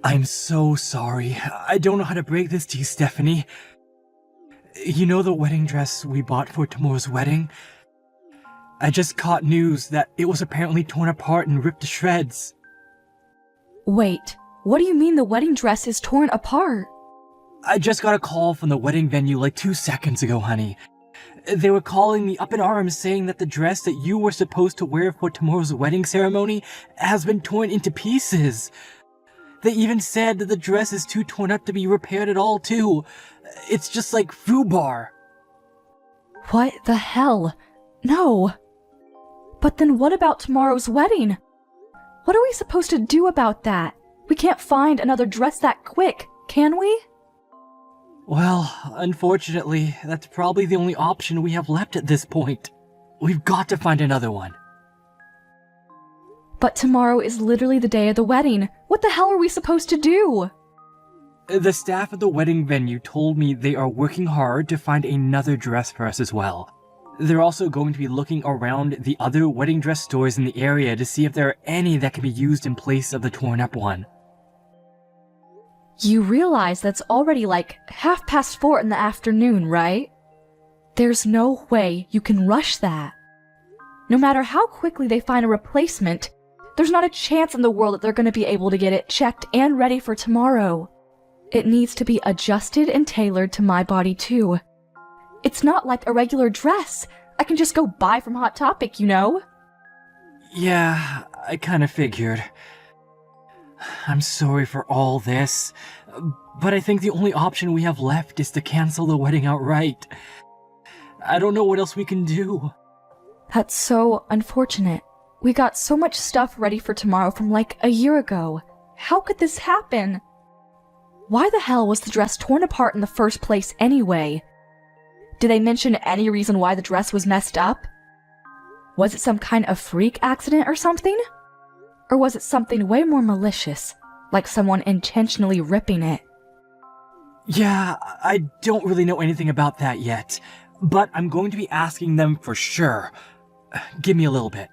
I'm so sorry. I don't know how to break this to you, Stephanie. You know the wedding dress we bought for tomorrow's wedding? I just caught news that it was apparently torn apart and ripped to shreds. Wait, what do you mean the wedding dress is torn apart? I just got a call from the wedding venue like 2 seconds ago, honey. They were calling me up in arms saying that the dress that you were supposed to wear for tomorrow's wedding ceremony has been torn into pieces. They even said that the dress is too torn up to be repaired at all, too. It's just like foobar. What the hell? No. But then what about tomorrow's wedding? What are we supposed to do about that? We can't find another dress that quick, can we? Well, unfortunately, that's probably the only option we have left at this point. We've got to find another one. But tomorrow is literally the day of the wedding. What the hell are we supposed to do? The staff at the wedding venue told me they are working hard to find another dress for us as well. They're also going to be looking around the other wedding dress stores in the area to see if there are any that can be used in place of the torn up one. You realize that's already like 4:30 in the afternoon, right? There's no way you can rush that. No matter how quickly they find a replacement, there's not a chance in the world that they're going to be able to get it checked and ready for tomorrow. It needs to be adjusted and tailored to my body too. It's not like a regular dress I can just go buy from Hot Topic, you know? Yeah, I kinda figured. I'm sorry for all this, but I think the only option we have left is to cancel the wedding outright. I don't know what else we can do. That's so unfortunate. We got so much stuff ready for tomorrow from like a year ago. How could this happen? Why the hell was the dress torn apart in the first place anyway? Did they mention any reason why the dress was messed up? Was it some kind of freak accident or something? Or was it something way more malicious, like someone intentionally ripping it? Yeah, I don't really know anything about that yet, but I'm going to be asking them for sure. Give me a little bit.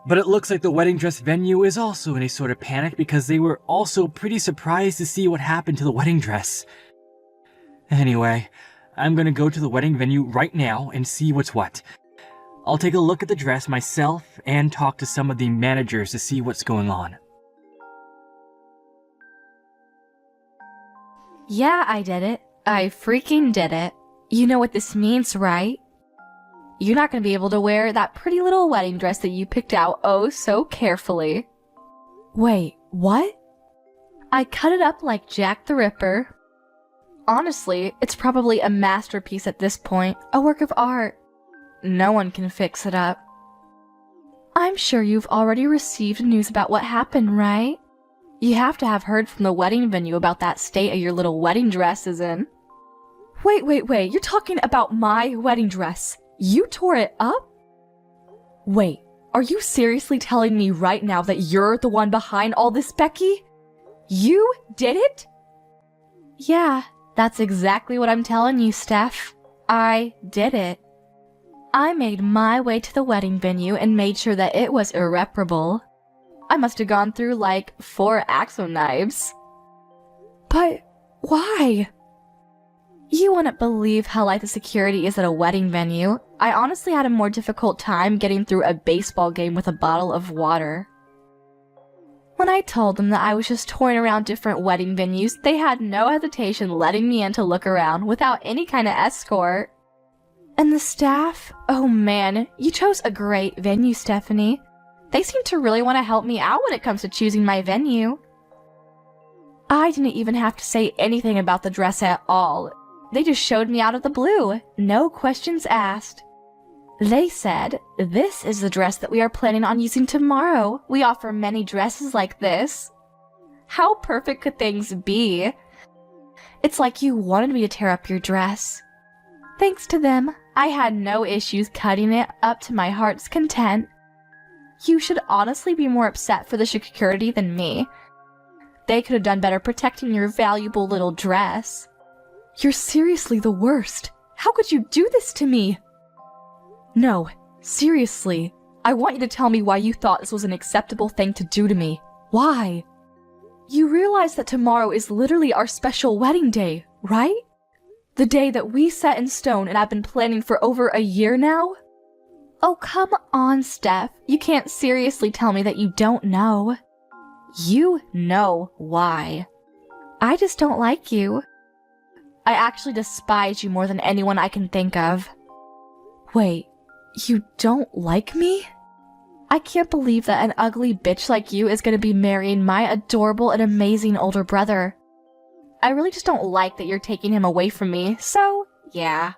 But it looks like the wedding dress venue is also in a sort of panic because they were also pretty surprised to see what happened to the wedding dress. Anyway, I'm gonna go to the wedding venue right now and see what's what. I'll take a look at the dress myself and talk to some of the managers to see what's going on. Yeah, I did it. I freaking did it. You know what this means, right? You're not going to be able to wear that pretty little wedding dress that you picked out oh so carefully. Wait, what? I cut it up like Jack the Ripper. Honestly, it's probably a masterpiece at this point, a work of art. No one can fix it up. I'm sure you've already received news about what happened, right? You have to have heard from the wedding venue about that state of your little wedding dress is in. Wait, you're talking about my wedding dress? You tore it up? Wait, are you seriously telling me right now that you're the one behind all this, Becky? You did it? Yeah, that's exactly what I'm telling you, Steph. I did it. I made my way to the wedding venue and made sure that it was irreparable. I must have gone through like 4 Axo knives. But why? You wouldn't believe how light the security is at a wedding venue. I honestly had a more difficult time getting through a baseball game with a bottle of water. When I told them that I was just touring around different wedding venues, they had no hesitation letting me in to look around without any kind of escort. And the staff? Oh man, you chose a great venue, Stephanie. They seem to really want to help me out when it comes to choosing my venue. I didn't even have to say anything about the dress at all. They just showed me out of the blue, no questions asked. They said, "This is the dress that we are planning on using tomorrow. We offer many dresses like this." How perfect could things be? It's like you wanted me to tear up your dress. Thanks to them, I had no issues cutting it up to my heart's content. You should honestly be more upset for the security than me. They could have done better protecting your valuable little dress. You're seriously the worst. How could you do this to me? No, seriously. I want you to tell me why you thought this was an acceptable thing to do to me. Why? You realize that tomorrow is literally our special wedding day, right? The day that we set in stone and I've been planning for over a year now? Oh, come on, Steph. You can't seriously tell me that you don't know. You know why. I just don't like you. I actually despise you more than anyone I can think of. Wait, you don't like me? I can't believe that an ugly bitch like you is gonna be marrying my adorable and amazing older brother. I really just don't like that you're taking him away from me, so yeah.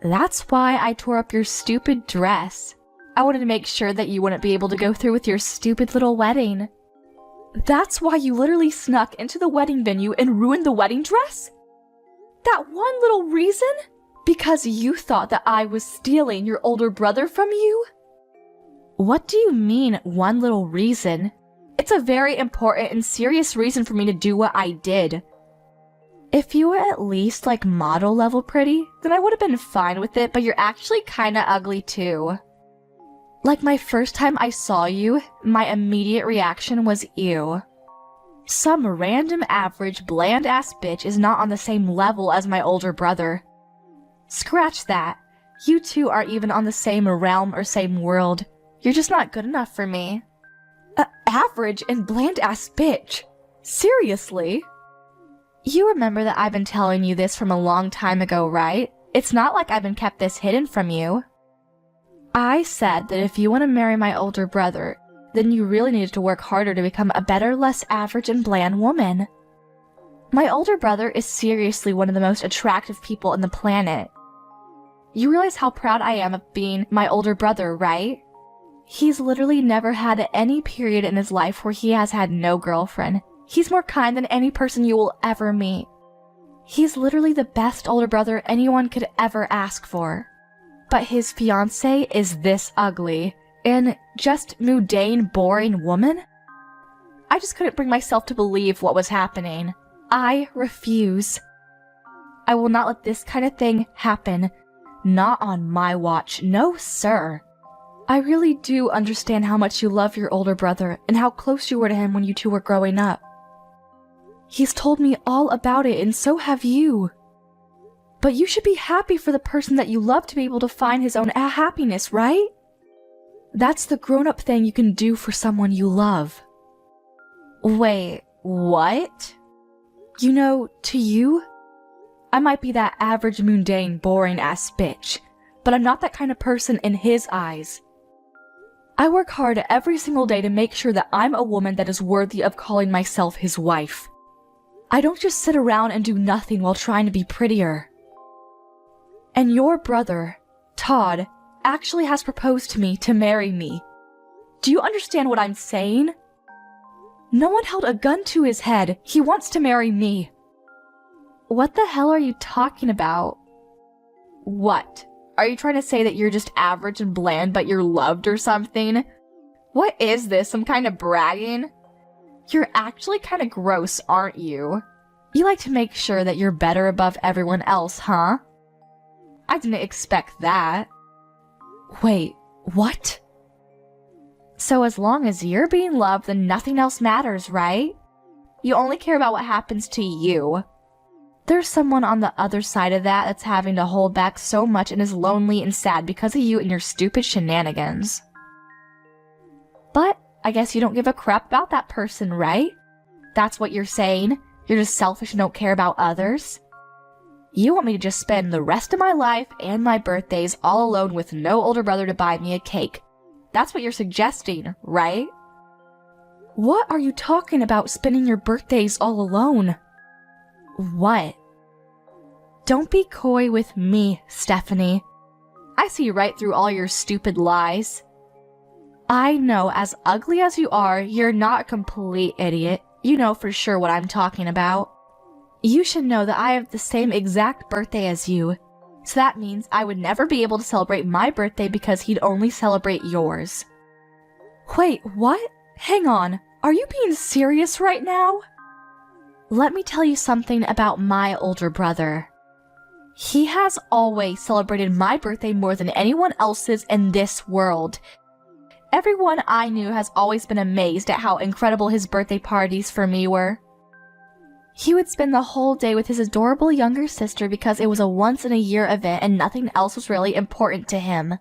That's why I tore up your stupid dress. I wanted to make sure that you wouldn't be able to go through with your stupid little wedding. That's why you literally snuck into the wedding venue and ruined the wedding dress? That one little reason? Because you thought that I was stealing your older brother from you? What do you mean, one little reason? It's a very important and serious reason for me to do what I did. If you were at least like model level pretty, then I would have been fine with it, but you're actually kinda ugly too. Like my first time I saw you, my immediate reaction was ew. Some random average bland ass bitch is not on the same level as my older brother. Scratch that. You two aren't even on the same realm or same world. You're just not good enough for me. Average and bland ass bitch. Seriously? You remember that I've been telling you this from a long time ago, right? It's not like I've been kept this hidden from you. I said that if you want to marry my older brother, then you really needed to work harder to become a better, less average and bland woman. My older brother is seriously one of the most attractive people on the planet. You realize how proud I am of being my older brother, right? He's literally never had any period in his life where he has had no girlfriend. He's more kind than any person you will ever meet. He's literally the best older brother anyone could ever ask for. But his fiancée is this ugly and just mundane, boring woman? I just couldn't bring myself to believe what was happening. I refuse. I will not let this kind of thing happen. Not on my watch. No, sir. I really do understand how much you love your older brother and how close you were to him when you two were growing up. He's told me all about it, and so have you. But you should be happy for the person that you love to be able to find his own happiness, right? That's the grown-up thing you can do for someone you love. Wait, what? You know, to you, I might be that average, mundane, boring-ass bitch, but I'm not that kind of person in his eyes. I work hard every single day to make sure that I'm a woman that is worthy of calling myself his wife. I don't just sit around and do nothing while trying to be prettier. And your brother, Todd, actually has proposed to me to marry me. Do you understand what I'm saying? No one held a gun to his head. He wants to marry me. What the hell are you talking about? What? Are you trying to say that you're just average and bland but you're loved or something? What is this, some kind of bragging? You're actually kind of gross, aren't you? You like to make sure that you're better above everyone else, huh? I didn't expect that. Wait, what? So as long as you're being loved, then nothing else matters, right? You only care about what happens to you. There's someone on the other side of that that's having to hold back so much and is lonely and sad because of you and your stupid shenanigans. But I guess you don't give a crap about that person, right? That's what you're saying? You're just selfish and don't care about others? You want me to just spend the rest of my life and my birthdays all alone with no older brother to buy me a cake. That's what you're suggesting, right? What are you talking about, spending your birthdays all alone? What? Don't be coy with me, Stephanie. I see right through all your stupid lies. I know, as ugly as you are, you're not a complete idiot. You know for sure what I'm talking about. You should know that I have the same exact birthday as you. So that means I would never be able to celebrate my birthday because he'd only celebrate yours. Wait, what? Hang on. Are you being serious right now? Let me tell you something about my older brother. He has always celebrated my birthday more than anyone else's in this world. Everyone I knew has always been amazed at how incredible his birthday parties for me were. He would spend the whole day with his adorable younger sister because it was a once-in-a-year event and nothing else was really important to him.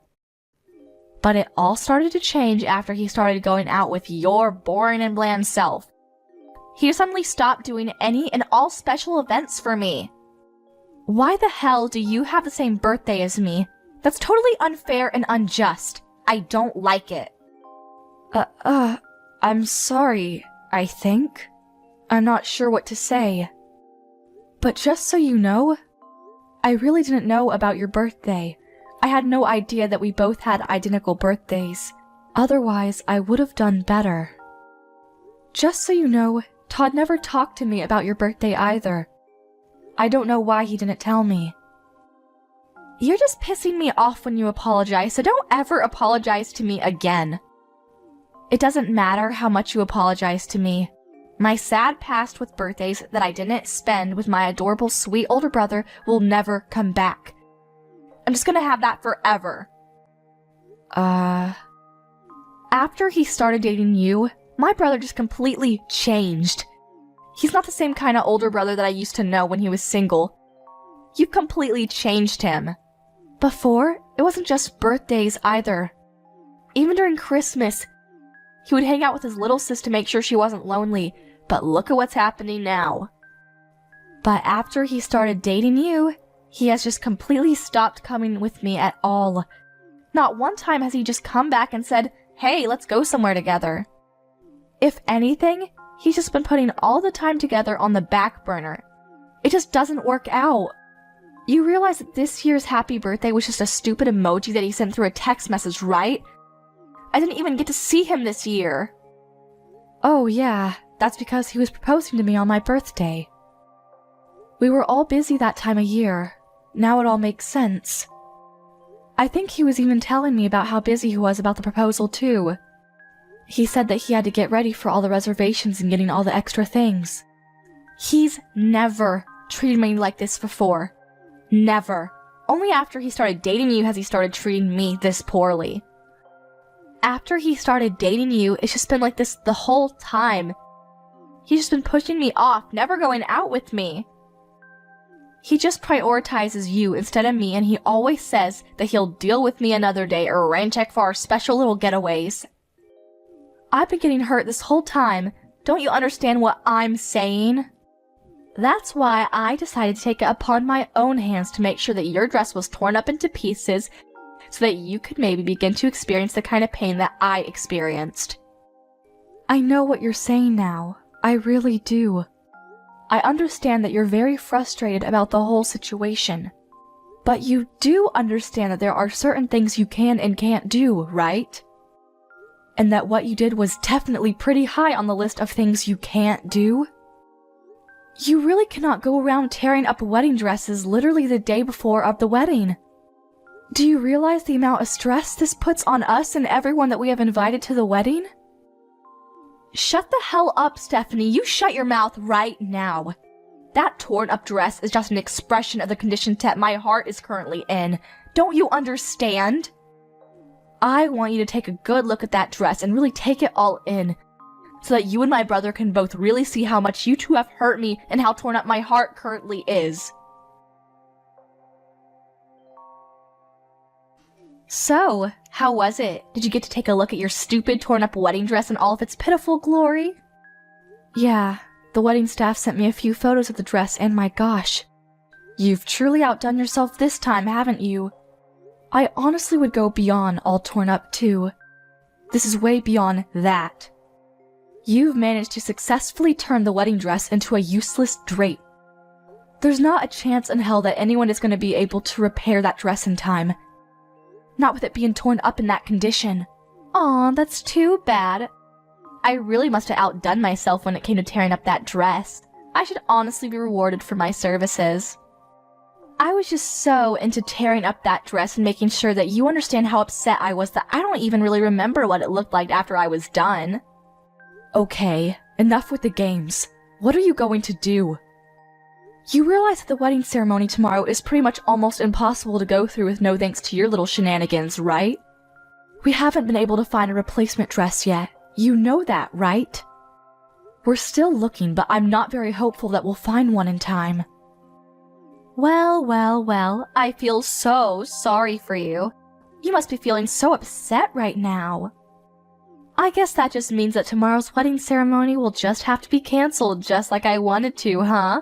But it all started to change after he started going out with your boring and bland self. He suddenly stopped doing any and all special events for me. Why the hell do you have the same birthday as me? That's totally unfair and unjust. I don't like it. I'm sorry, I think. I'm not sure what to say. But just so you know, I really didn't know about your birthday. I had no idea that we both had identical birthdays. Otherwise, I would have done better. Just so you know, Todd never talked to me about your birthday either. I don't know why he didn't tell me. You're just pissing me off when you apologize, so don't ever apologize to me again. It doesn't matter how much you apologize to me. My sad past with birthdays that I didn't spend with my adorable sweet older brother will never come back. I'm just gonna have that forever. After he started dating you, my brother just completely changed. He's not the same kind of older brother that I used to know when he was single. You completely changed him. Before, it wasn't just birthdays either. Even during Christmas, he would hang out with his little sis to make sure she wasn't lonely, but look at what's happening now. But after he started dating you, he has just completely stopped coming with me at all. Not one time has he just come back and said, "Hey, let's go somewhere together." If anything, he's just been putting all the time together on the back burner. It just doesn't work out. You realize that this year's happy birthday was just a stupid emoji that he sent through a text message, right? I didn't even get to see him this year. Oh yeah, that's because he was proposing to me on my birthday. We were all busy that time of year. Now it all makes sense. I think he was even telling me about how busy he was about the proposal too. He said that he had to get ready for all the reservations and getting all the extra things. He's never treated me like this before. Never. Only after he started dating you has he started treating me this poorly. After he started dating you, it's just been like this the whole time. He's just been pushing me off, never going out with me. He just prioritizes you instead of me, and he always says that he'll deal with me another day or rain check for our special little getaways. I've been getting hurt this whole time. Don't you understand what I'm saying? That's why I decided to take it upon my own hands to make sure that your dress was torn up into pieces so that you could maybe begin to experience the kind of pain that I experienced. I know what you're saying now. I really do. I understand that you're very frustrated about the whole situation. But you do understand that there are certain things you can and can't do, right? And that what you did was definitely pretty high on the list of things you can't do. You really cannot go around tearing up wedding dresses literally the day before of the wedding. Do you realize the amount of stress this puts on us and everyone that we have invited to the wedding? Shut the hell up, Stephanie. You shut your mouth right now. That torn up dress is just an expression of the condition that my heart is currently in. Don't you understand? I want you to take a good look at that dress and really take it all in, so that you and my brother can both really see how much you two have hurt me and how torn up my heart currently is. So, how was it? Did you get to take a look at your stupid torn up wedding dress in all of its pitiful glory? Yeah, the wedding staff sent me a few photos of the dress, and my gosh, you've truly outdone yourself this time, haven't you? I honestly would go beyond all torn up too. This is way beyond that. You've managed to successfully turn the wedding dress into a useless drape. There's not a chance in hell that anyone is going to be able to repair that dress in time. Not with it being torn up in that condition. Aw, that's too bad. I really must have outdone myself when it came to tearing up that dress. I should honestly be rewarded for my services. I was just so into tearing up that dress and making sure that you understand how upset I was that I don't even really remember what it looked like after I was done. Okay, enough with the games. What are you going to do? You realize that the wedding ceremony tomorrow is pretty much almost impossible to go through with no thanks to your little shenanigans, right? We haven't been able to find a replacement dress yet. You know that, right? We're still looking, but I'm not very hopeful that we'll find one in time. Well, I feel so sorry for you. You must be feeling so upset right now. I guess that just means that tomorrow's wedding ceremony will just have to be canceled just like I wanted to, huh?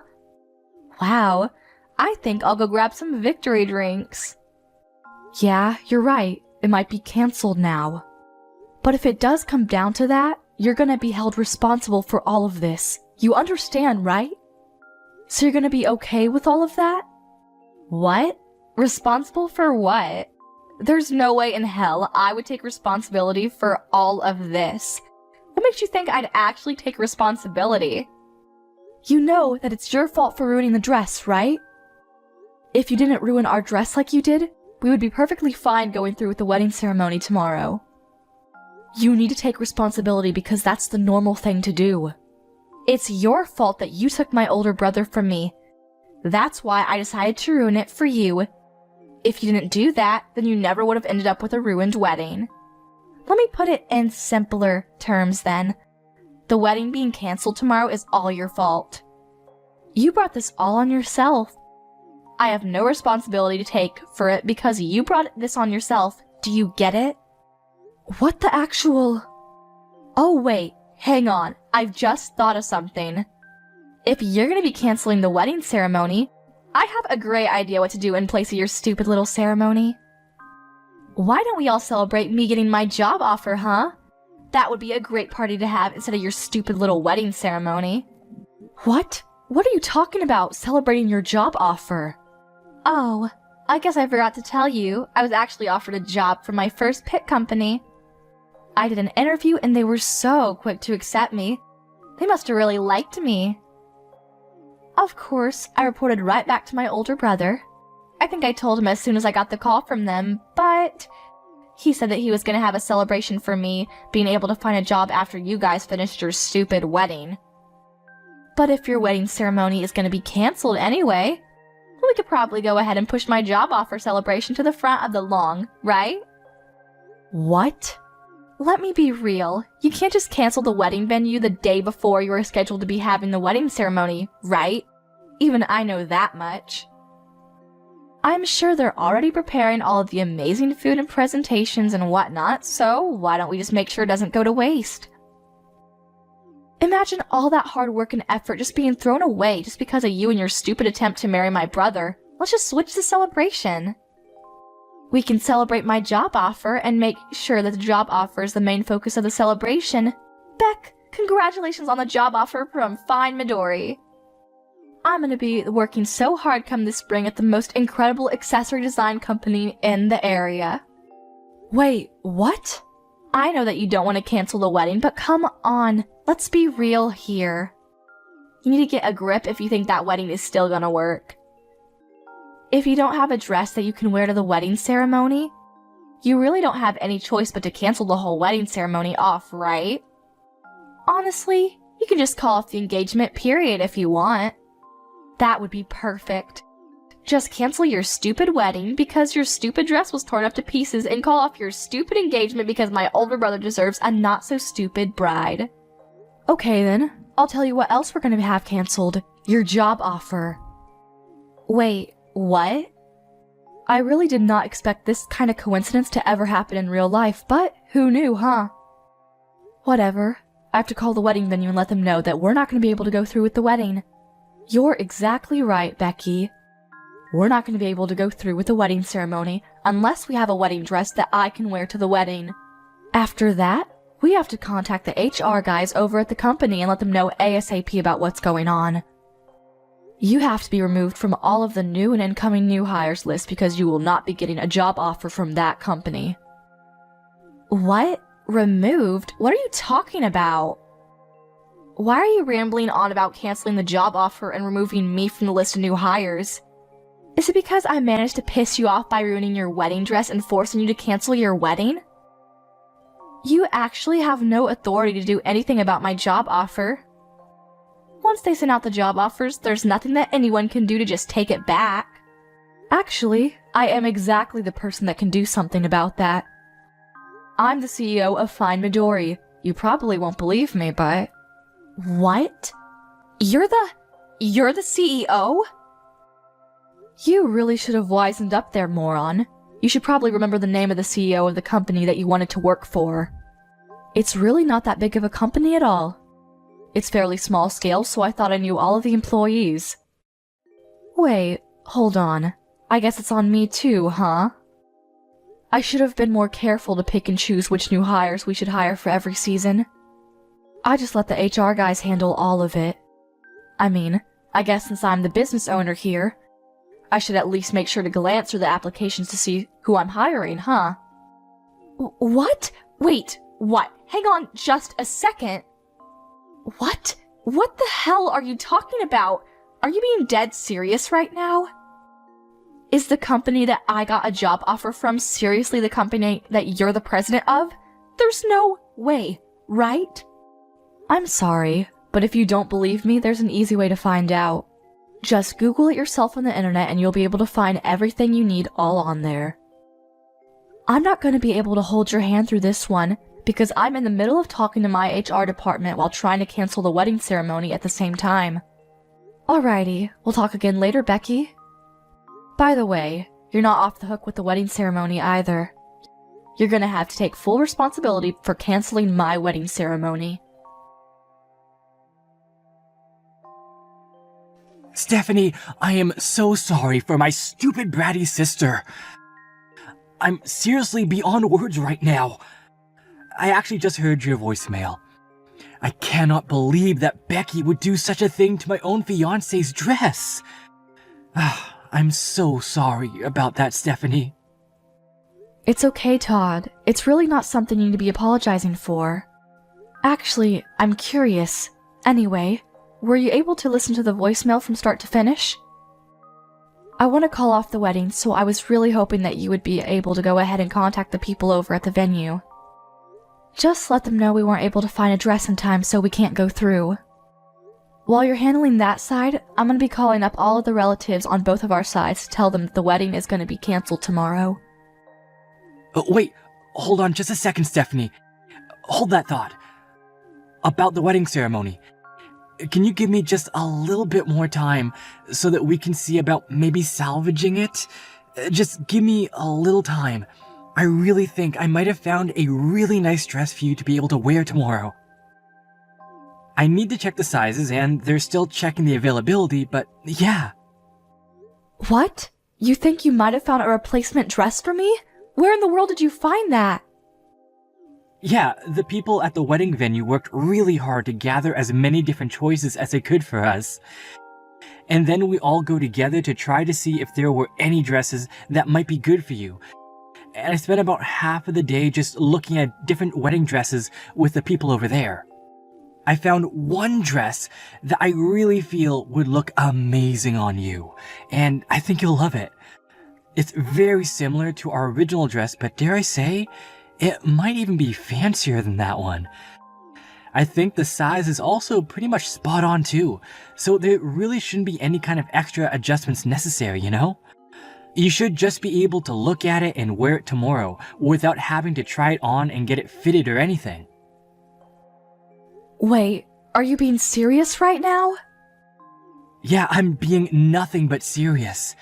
Wow, I think I'll go grab some victory drinks. Yeah, you're right. It might be canceled now. But if it does come down to that, you're gonna be held responsible for all of this. You understand, right? So you're gonna be okay with all of that? What? Responsible for what? There's no way in hell I would take responsibility for all of this. What makes you think I'd actually take responsibility? You know that it's your fault for ruining the dress, right? If you didn't ruin our dress like you did, we would be perfectly fine going through with the wedding ceremony tomorrow. You need to take responsibility because that's the normal thing to do. It's your fault that you took my older brother from me. That's why I decided to ruin it for you. If you didn't do that, then you never would have ended up with a ruined wedding. Let me put it in simpler terms then. The wedding being canceled tomorrow is all your fault. You brought this all on yourself. I have no responsibility to take for it because you brought this on yourself. Do you get it? What the actual... Oh wait, hang on. I've just thought of something. If you're gonna be canceling the wedding ceremony, I have a great idea what to do in place of your stupid little ceremony. Why don't we all celebrate me getting my job offer, huh? That would be a great party to have instead of your stupid little wedding ceremony. What? What are you talking about, celebrating your job offer? Oh, I guess I forgot to tell you, I was actually offered a job from my first pit company. I did an interview and they were so quick to accept me. They must have really liked me. Of course, I reported right back to my older brother. I think I told him as soon as I got the call from them, but he said that he was going to have a celebration for me being able to find a job after you guys finished your stupid wedding. But if your wedding ceremony is going to be canceled anyway, we could probably go ahead and push my job offer celebration to the front of the lawn, right? What? Let me be real. You can't just cancel the wedding venue the day before you are scheduled to be having the wedding ceremony, right? Even I know that much. I'm sure they're already preparing all of the amazing food and presentations and whatnot, so why don't we just make sure it doesn't go to waste? Imagine all that hard work and effort just being thrown away just because of you and your stupid attempt to marry my brother. Let's just switch the celebration. We can celebrate my job offer and make sure that the job offer is the main focus of the celebration. Beck, congratulations on the job offer from fine Midori. I'm gonna be working so hard come this spring at the most incredible accessory design company in the area. Wait, what? I know that you don't want to cancel the wedding, but come on, let's be real here. You need to get a grip if you think that wedding is still gonna work. If you don't have a dress that you can wear to the wedding ceremony, you really don't have any choice but to cancel the whole wedding ceremony off, right? Honestly, you can just call off the engagement period if you want. That would be perfect. Just cancel your stupid wedding because your stupid dress was torn up to pieces and call off your stupid engagement because my older brother deserves a not-so-stupid bride. Okay then, I'll tell you what else we're gonna have canceled. Your job offer. Wait, what? I really did not expect this kind of coincidence to ever happen in real life, but who knew, huh? Whatever. I have to call the wedding venue and let them know that we're not gonna be able to go through with the wedding. You're exactly right, Becky. We're not going to be able to go through with the wedding ceremony unless we have a wedding dress that I can wear to the wedding. After that, we have to contact the HR guys over at the company and let them know ASAP about what's going on. You have to be removed from all of the new and incoming new hires list because you will not be getting a job offer from that company. What? Removed? What are you talking about? Why are you rambling on about canceling the job offer and removing me from the list of new hires? Is it because I managed to piss you off by ruining your wedding dress and forcing you to cancel your wedding? You actually have no authority to do anything about my job offer. Once they send out the job offers, there's nothing that anyone can do to just take it back. Actually, I am exactly the person that can do something about that. I'm the CEO of Fine Midori. You probably won't believe me, but... What? You're the CEO? You really should have wisened up there, moron. You should probably remember the name of the CEO of the company that you wanted to work for. It's really not that big of a company at all. It's fairly small scale, so I thought I knew all of the employees. Wait, hold on. I guess it's on me too, huh? I should have been more careful to pick and choose which new hires we should hire for every season. I just let the HR guys handle all of it. I mean, I guess since I'm the business owner here, I should at least make sure to glance through the applications to see who I'm hiring, huh? What? Wait, what? Hang on just a second. What? What the hell are you talking about? Are you being dead serious right now? Is the company that I got a job offer from seriously the company that you're the president of? There's no way, right? I'm sorry, but if you don't believe me, there's an easy way to find out. Just Google it yourself on the internet and you'll be able to find everything you need all on there. I'm not going to be able to hold your hand through this one because I'm in the middle of talking to my HR department while trying to cancel the wedding ceremony at the same time. Alrighty, we'll talk again later, Becky. By the way, you're not off the hook with the wedding ceremony either. You're gonna have to take full responsibility for canceling my wedding ceremony. Stephanie, I am so sorry for my stupid bratty sister. I'm seriously beyond words right now. I actually just heard your voicemail. I cannot believe that Becky would do such a thing to my own fiancé's dress. I'm so sorry about that, Stephanie. It's okay, Todd. It's really not something you need to be apologizing for. Actually, I'm curious. Anyway, were you able to listen to the voicemail from start to finish? I want to call off the wedding, so I was really hoping that you would be able to go ahead and contact the people over at the venue. Just let them know we weren't able to find a dress in time, so we can't go through. While you're handling that side, I'm going to be calling up all of the relatives on both of our sides to tell them that the wedding is going to be canceled tomorrow. Wait, hold on just a second, Stephanie. Hold that thought. About the wedding ceremony. Can you give me just a little bit more time so that we can see about maybe salvaging it? Just give me a little time. I really think I might have found a really nice dress for you to be able to wear tomorrow. I need to check the sizes and they're still checking the availability, but yeah. What? You think you might have found a replacement dress for me? Where in the world did you find that? Yeah, the people at the wedding venue worked really hard to gather as many different choices as they could for us. And then we all go together to try to see if there were any dresses that might be good for you. And I spent about half of the day just looking at different wedding dresses with the people over there. I found one dress that I really feel would look amazing on you, and I think you'll love it. It's very similar to our original dress, but dare I say, it might even be fancier than that one. I think the size is also pretty much spot on too, so there really shouldn't be any kind of extra adjustments necessary, you know? You should just be able to look at it and wear it tomorrow without having to try it on and get it fitted or anything. Wait, are you being serious right now? Yeah, I'm being nothing but serious.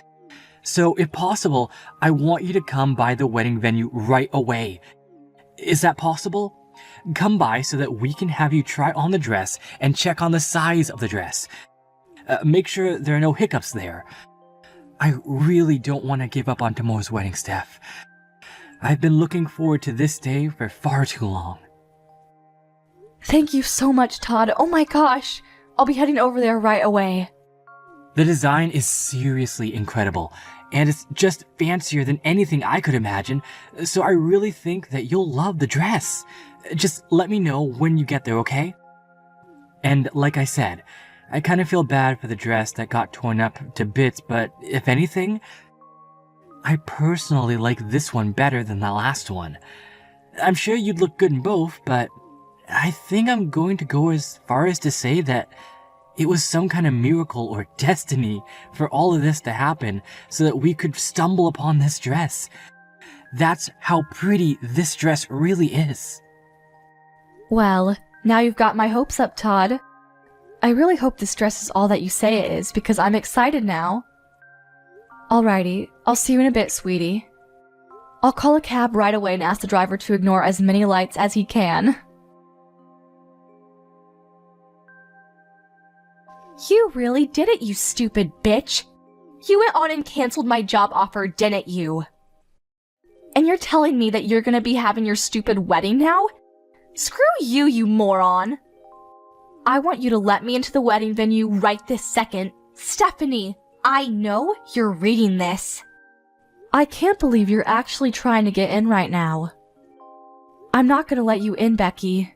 So if possible, I want you to come by the wedding venue right away. Is that possible? Come by so that we can have you try on the dress and check on the size of the dress. Make sure there are no hiccups there. I really don't want to give up on tomorrow's wedding, Steph. I've been looking forward to this day for far too long. Thank you so much, Todd. Oh my gosh. I'll be heading over there right away. The design is seriously incredible, and it's just fancier than anything I could imagine, so I really think that you'll love the dress. Just let me know when you get there, okay? And like I said, I kind of feel bad for the dress that got torn up to bits, but if anything, I personally like this one better than the last one. I'm sure you'd look good in both, but I think I'm going to go as far as to say that it was some kind of miracle or destiny for all of this to happen so that we could stumble upon this dress. That's how pretty this dress really is. Well, now you've got my hopes up, Todd. I really hope this dress is all that you say it is, because I'm excited now. Alrighty, I'll see you in a bit, sweetie. I'll call a cab right away and ask the driver to ignore as many lights as he can. You really did it, you stupid bitch. You went on and canceled my job offer, didn't you? And you're telling me that you're gonna be having your stupid wedding now? Screw you, you moron. I want you to let me into the wedding venue right this second. Stephanie, I know you're reading this. I can't believe you're actually trying to get in right now. I'm not gonna let you in, Becky.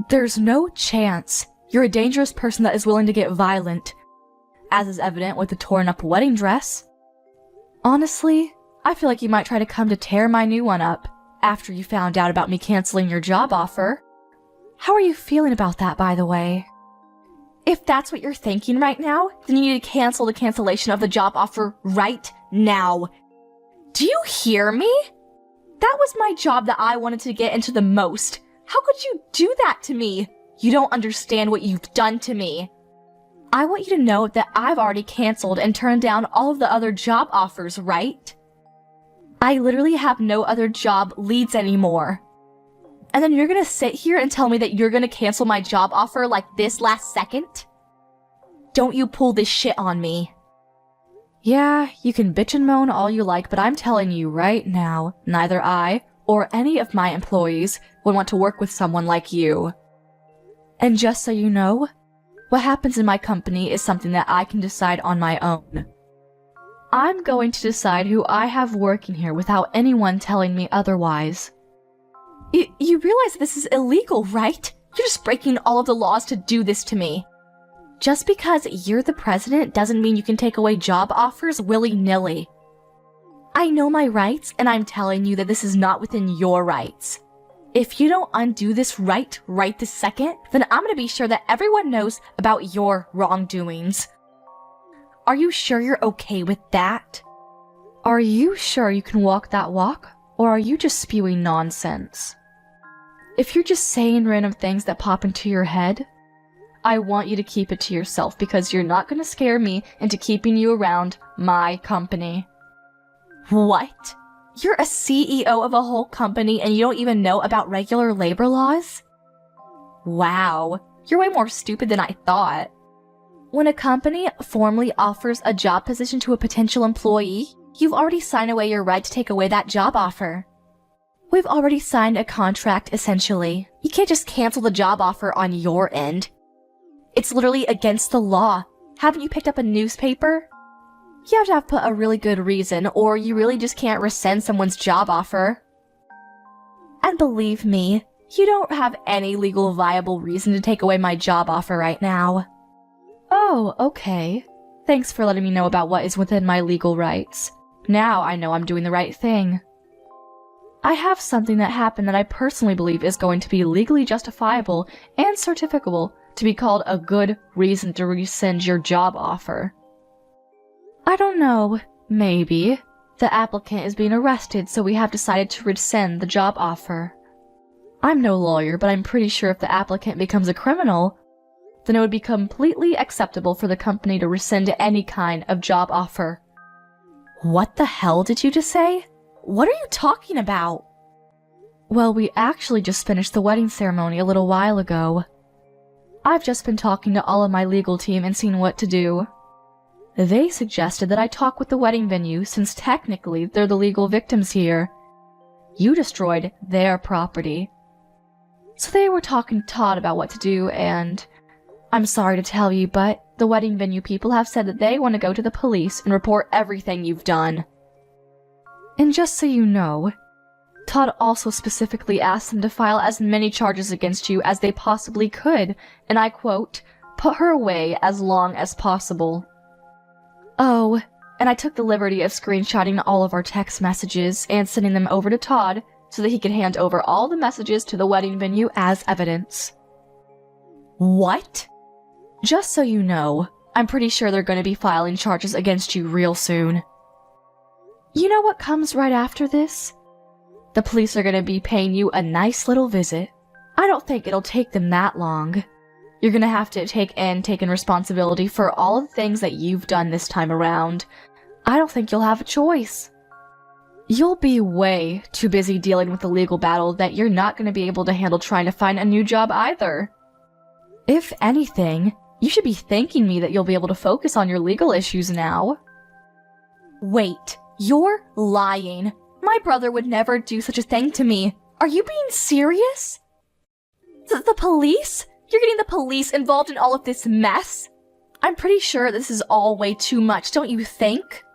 There's no chance. You're a dangerous person that is willing to get violent, as is evident with the torn up wedding dress. Honestly, I feel like you might try to come to tear my new one up after you found out about me canceling your job offer. How are you feeling about that, by the way? If that's what you're thinking right now, then you need to cancel the cancellation of the job offer right now. Do you hear me? That was my job that I wanted to get into the most. How could you do that to me? You don't understand what you've done to me. I want you to know that I've already canceled and turned down all of the other job offers, right? I literally have no other job leads anymore. And then you're gonna sit here and tell me that you're gonna cancel my job offer like this last second? Don't you pull this shit on me. Yeah, you can bitch and moan all you like, but I'm telling you right now, neither I or any of my employees would want to work with someone like you. And just so you know, what happens in my company is something that I can decide on my own. I'm going to decide who I have working here without anyone telling me otherwise. You realize this is illegal, right? You're just breaking all of the laws to do this to me. Just because you're the president doesn't mean you can take away job offers willy-nilly. I know my rights, and I'm telling you that this is not within your rights. If you don't undo this right this second, then I'm gonna be sure that everyone knows about your wrongdoings. Are you sure you're okay with that? Are you sure you can walk that walk, or are you just spewing nonsense? If you're just saying random things that pop into your head, I want you to keep it to yourself because you're not gonna scare me into keeping you around my company. What? You're a CEO of a whole company and you don't even know about regular labor laws? Wow, you're way more stupid than I thought. When a company formally offers a job position to a potential employee, you've already signed away your right to take away that job offer. We've already signed a contract, essentially. You can't just cancel the job offer on your end. It's literally against the law. Haven't you picked up a newspaper? You have to put a really good reason, or you really just can't rescind someone's job offer. And believe me, you don't have any legal viable reason to take away my job offer right now. Oh, okay. Thanks for letting me know about what is within my legal rights. Now I know I'm doing the right thing. I have something that happened that I personally believe is going to be legally justifiable and certificable to be called a good reason to rescind your job offer. I don't know, maybe. The applicant is being arrested, so we have decided to rescind the job offer. I'm no lawyer, but I'm pretty sure if the applicant becomes a criminal, then it would be completely acceptable for the company to rescind any kind of job offer. What the hell did you just say? What are you talking about? Well, we actually just finished the wedding ceremony a little while ago. I've just been talking to all of my legal team and seeing what to do. They suggested that I talk with the wedding venue since technically they're the legal victims here. You destroyed their property. So they were talking to Todd about what to do, and I'm sorry to tell you, but the wedding venue people have said that they want to go to the police and report everything you've done. And just so you know, Todd also specifically asked them to file as many charges against you as they possibly could, and I quote, put her away as long as possible. Oh, and I took the liberty of screenshotting all of our text messages and sending them over to Todd so that he could hand over all the messages to the wedding venue as evidence. What? Just so you know, I'm pretty sure they're going to be filing charges against you real soon. You know what comes right after this? The police are gonna be paying you a nice little visit. I don't think it'll take them that long. You're gonna have to take in responsibility for all of the things that you've done this time around. I don't think you'll have a choice. You'll be way too busy dealing with the legal battle that you're not gonna be able to handle trying to find a new job either. If anything, you should be thanking me that you'll be able to focus on your legal issues now. Wait, you're lying. My brother would never do such a thing to me. Are you being serious? The police? You're getting the police involved in all of this mess? I'm pretty sure this is all way too much, don't you think?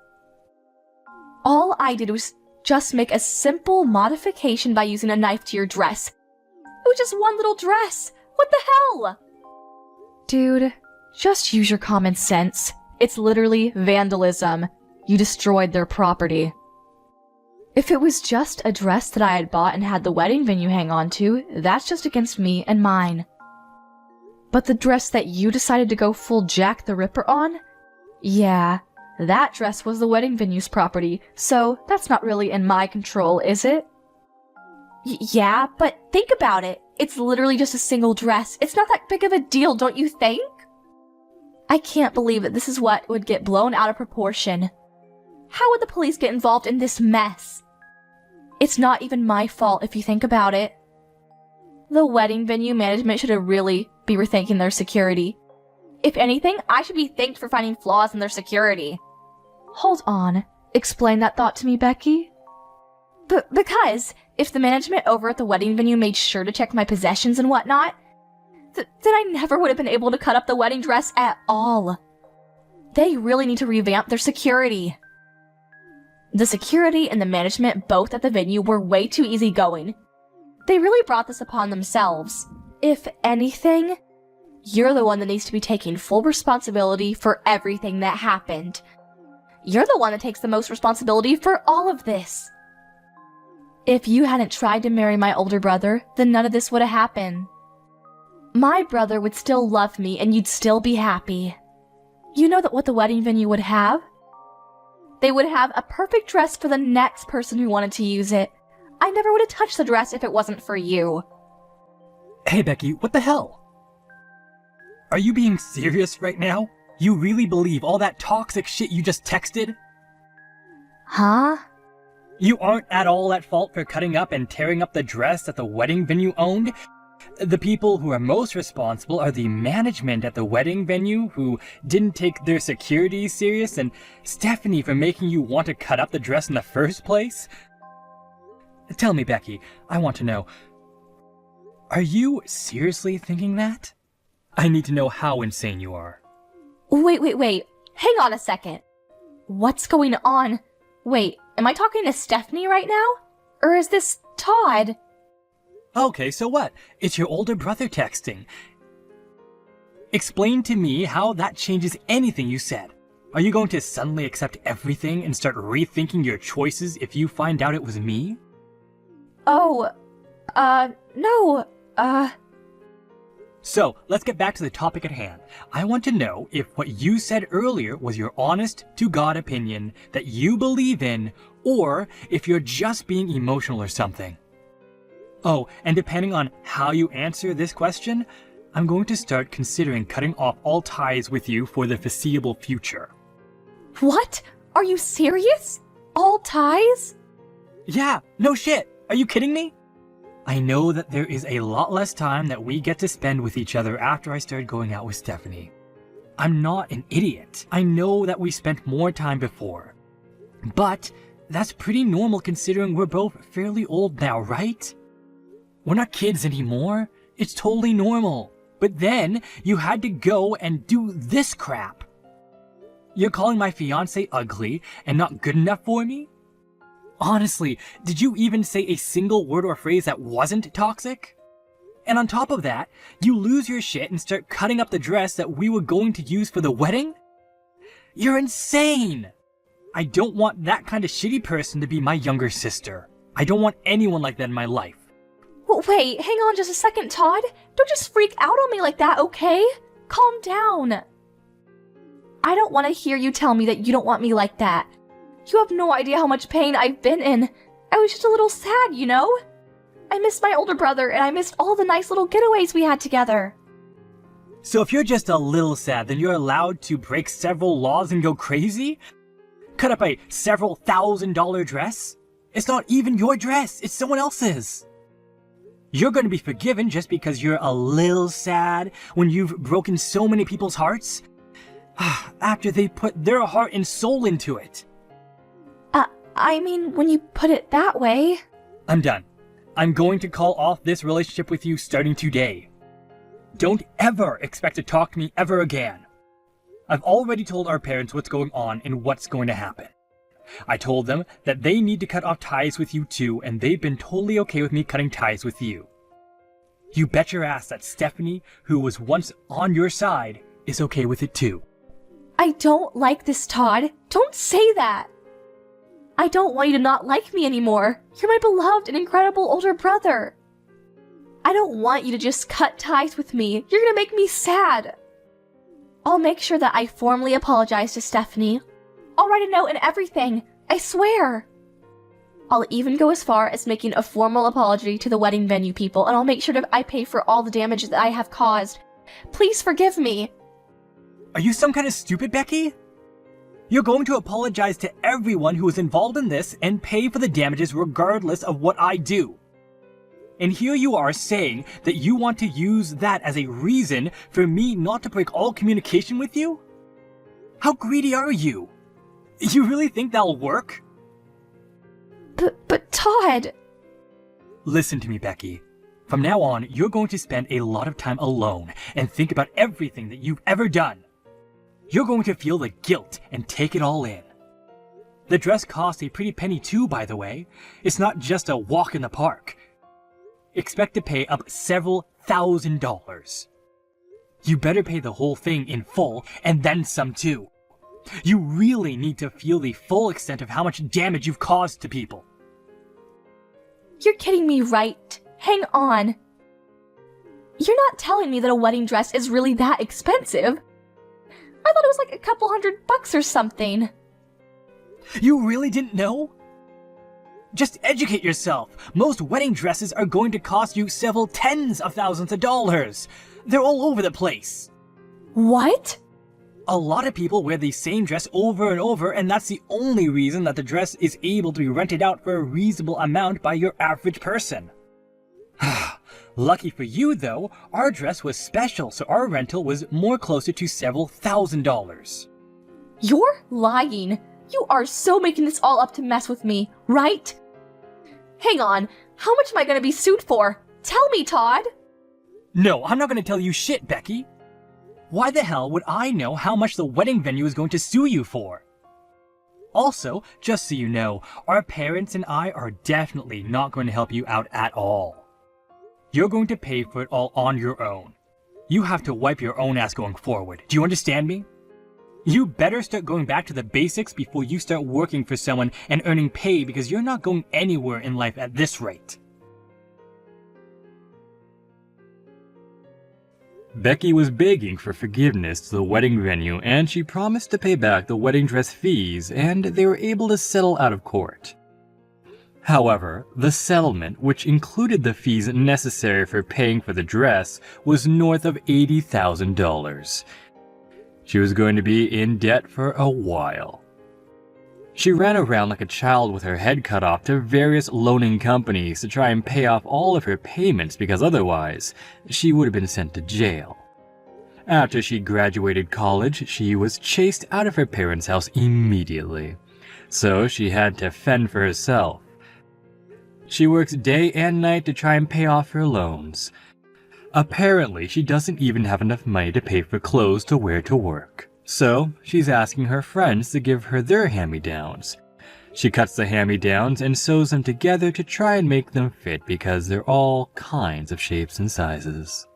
All I did was just make a simple modification by using a knife to your dress. It was just one little dress. What the hell? Dude, just use your common sense. It's literally vandalism. You destroyed their property. If it was just a dress that I had bought and had the wedding venue hang on to, that's just against me and mine. But the dress that you decided to go full Jack the Ripper on? Yeah, that dress was the wedding venue's property, so that's not really in my control, is it? Yeah, but think about it. It's literally just a single dress. It's not that big of a deal, don't you think? I can't believe that this is what would get blown out of proportion. How would the police get involved in this mess? It's not even my fault if you think about it. The wedding venue management should really be rethinking their security. If anything, I should be thanked for finding flaws in their security. Hold on. Explain that thought to me, Becky. Because if the management over at the wedding venue made sure to check my possessions and whatnot, then I never would have been able to cut up the wedding dress at all. They really need to revamp their security. The security and the management both at the venue were way too easygoing. They really brought this upon themselves. If anything, you're the one that needs to be taking full responsibility for everything that happened. You're the one that takes the most responsibility for all of this. If you hadn't tried to marry my older brother, then none of this would have happened. My brother would still love me and you'd still be happy. You know that what the wedding venue would have? They would have a perfect dress for the next person who wanted to use it. I never would have touched the dress if it wasn't for you. Hey Becky, what the hell? Are you being serious right now? You really believe all that toxic shit you just texted? Huh? You aren't at all at fault for cutting up and tearing up the dress that the wedding venue owned? The people who are most responsible are the management at the wedding venue who didn't take their security serious, and Stephanie for making you want to cut up the dress in the first place? Tell me, Becky, I want to know. Are you seriously thinking that? I need to know how insane you are. Wait. Hang on a second. What's going on? Wait, am I talking to Stephanie right now? Or is this Todd? Okay, so what? It's your older brother texting. Explain to me how that changes anything you said. Are you going to suddenly accept everything and start rethinking your choices if you find out it was me? No, So, let's get back to the topic at hand. I want to know if what you said earlier was your honest-to-God opinion that you believe in, or if you're just being emotional or something. Oh, and depending on how you answer this question, I'm going to start considering cutting off all ties with you for the foreseeable future. What? Are you serious? All ties? Yeah, no shit. Are you kidding me? I know that there is a lot less time that we get to spend with each other after I started going out with Stephanie. I'm not an idiot. I know that we spent more time before. But that's pretty normal considering we're both fairly old now, right? We're not kids anymore. It's totally normal. But then you had to go and do this crap. You're calling my fiancé ugly and not good enough for me? Honestly, did you even say a single word or phrase that wasn't toxic? And on top of that, you lose your shit and start cutting up the dress that we were going to use for the wedding? You're insane! I don't want that kind of shitty person to be my younger sister. I don't want anyone like that in my life. Wait, hang on just a second, Todd. Don't just freak out on me like that, okay? Calm down. I don't want to hear you tell me that you don't want me like that. You have no idea how much pain I've been in. I was just a little sad, you know? I missed my older brother, and I missed all the nice little getaways we had together. So if you're just a little sad, then you're allowed to break several laws and go crazy? Cut up a several $1,000 dress? It's not even your dress, it's someone else's. You're going to be forgiven just because you're a little sad when you've broken so many people's hearts? After they put their heart and soul into it. I mean, when you put it that way... I'm done. I'm going to call off this relationship with you starting today. Don't ever expect to talk to me ever again. I've already told our parents what's going on and what's going to happen. I told them that they need to cut off ties with you too, and they've been totally okay with me cutting ties with you. You bet your ass that Stephanie, who was once on your side, is okay with it too. I don't like this, Todd. Don't say that. I don't want you to not like me anymore. You're my beloved and incredible older brother. I don't want you to just cut ties with me. You're gonna make me sad. I'll make sure that I formally apologize to Stephanie. I'll write a note and everything. I swear. I'll even go as far as making a formal apology to the wedding venue people, and I'll make sure that I pay for all the damage that I have caused. Please forgive me. Are you some kind of stupid, Becky? You're going to apologize to everyone who was involved in this and pay for the damages regardless of what I do. And here you are saying that you want to use that as a reason for me not to break all communication with you? How greedy are you? You really think that'll work? But Todd... Listen to me, Becky. From now on, you're going to spend a lot of time alone and think about everything that you've ever done. You're going to feel the guilt and take it all in. The dress costs a pretty penny too, by the way. It's not just a walk in the park. Expect to pay up several $1,000s. You better pay the whole thing in full and then some too. You really need to feel the full extent of how much damage you've caused to people. You're kidding me, right? Hang on. You're not telling me that a wedding dress is really that expensive. I thought it was like a couple $100 or something. You really didn't know? Just educate yourself. Most wedding dresses are going to cost you several tens of thousands of dollars. They're all over the place. What? A lot of people wear the same dress over and over, and that's the only reason that the dress is able to be rented out for a reasonable amount by your average person. Lucky for you, though, our dress was special, so our rental was more closer to several $1,000s. You're lying. You are so making this all up to mess with me, right? Hang on. How much am I going to be sued for? Tell me, Todd. No, I'm not going to tell you shit, Becky. Why the hell would I know how much the wedding venue is going to sue you for? Also, just so you know, our parents and I are definitely not going to help you out at all. You're going to pay for it all on your own. You have to wipe your own ass going forward. Do you understand me? You better start going back to the basics before you start working for someone and earning pay, because you're not going anywhere in life at this rate. Becky was begging for forgiveness to the wedding venue, and she promised to pay back the wedding dress fees, and they were able to settle out of court. However, the settlement, which included the fees necessary for paying for the dress, was north of $80,000. She was going to be in debt for a while. She ran around like a child with her head cut off to various loaning companies to try and pay off all of her payments, because otherwise, she would have been sent to jail. After she graduated college, she was chased out of her parents' house immediately. So she had to fend for herself. She works day and night to try and pay off her loans. Apparently, she doesn't even have enough money to pay for clothes to wear to work. So, she's asking her friends to give her their hand-me-downs. She cuts the hand-me-downs and sews them together to try and make them fit, because they're all kinds of shapes and sizes.